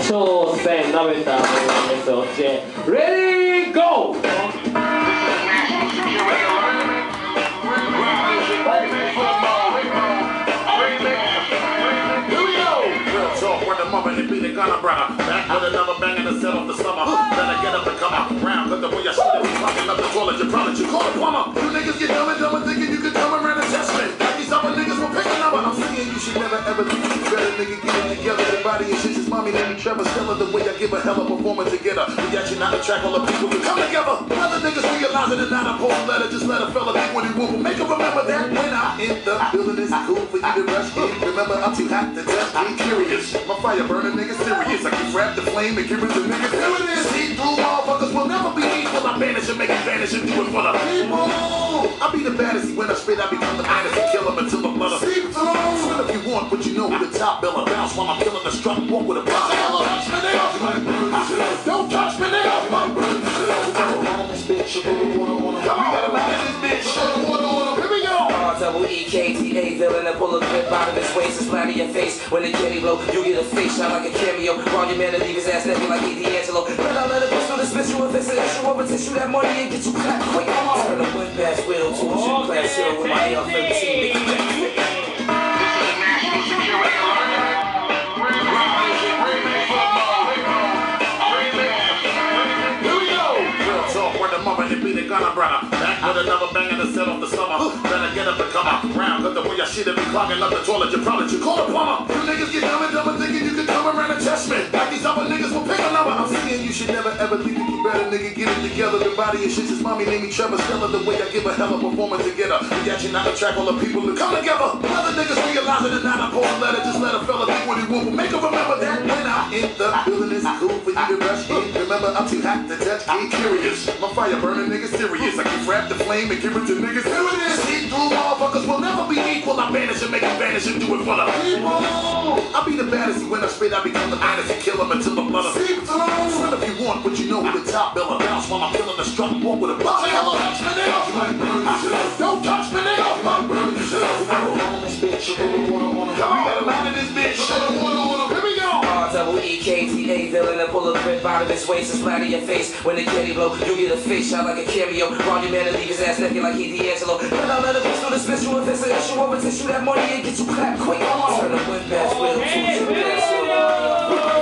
超スペイン舐めたメスを教えレディーゴーBack with another bang in the set of the summer. Better get up and come out round, cause the way I shit it, we fucking up the toilet, you probably should call a plumber. You niggas get dumb and dumb and thinking you can come around and test me. Like these other niggas will pick a number. I'm saying you should never ever leave it. You better nigga get it together. The body and shit is mommy named me Trevor Stella. The way I give a hell of a performance together. We actually not attract all the people who come together. Other niggas realize it and not a post letter. Just let a fella think what he will. Make him remember that when I in the building it's cool for you to rush in. Remember I'm too hot to touch. I'm curious. My fire burning niggas serious. I can grab the flame and give it to niggas. Here it is. See through motherfuckers will never be equal. I banish and make it vanish and do it for the people. I be the baddest. When I spit, I become the baddest and kill him until the blood. See through. Swim if you want, but you know who the top biller. Bounce while I'm killing the strut. Walk with a block. Don't touch me, nigga. We got a lot of this bitch. Here we go. Double E-K-T-A, villain that pull a clip out of his waist and splatter your face. When the kitty blow, you get a face shot like a cameo. While your man to leave his ass naked like E. D'Angelo. But I let it go through the dismiss you if it's an issue over tissue that money and get you clapped quick. Turn a whip ass wheel to a shit class hero with my L-13. Back with another bang in the set of the summer. Better get up and come out round, cause the way I shit it be clogging up the toilet, you probably should call a plumber. You niggas get dumb and dumb and thinking you can come around and test me. Like these other niggas will pick a number. I'm saying you should never ever leave it. You better nigga get it together. The body and shit is mommy named me Trevor Stella. The way I give a hell of a performance together. We actually not attract all the people who come together. Other niggas realize it and not a post letter. Just let a fella think what he will. Make him remember that when I in the building it's cool for you to rush in. Remember I'm too hot to touch. Get curious. My fire burning niggas serious. I can grab the flame and give it to niggas. Here it is. See through motherfuckers will never be equal. I banish and make it vanish and do it for the people. I be the baddest. When I spit, I become the baddest and kill him until the blood. See through. Swim if you want, but you know who the top biller. Bounce while I'm killing the strut. Walk with a block. Don't touch me, nigga. We got a lot of this bitch. Here we go. Double E-K-T-A, villain that pull a grip out of his waist and splatter your face. When the kitty blow, you get a face shot like a cameo. While your man to leave his ass naked like E. D'Angelo. But I let it go through the dismiss you if it's an issue over tissue that money and get you clapped quick. Turn a whip ass wheel to a shit class hero.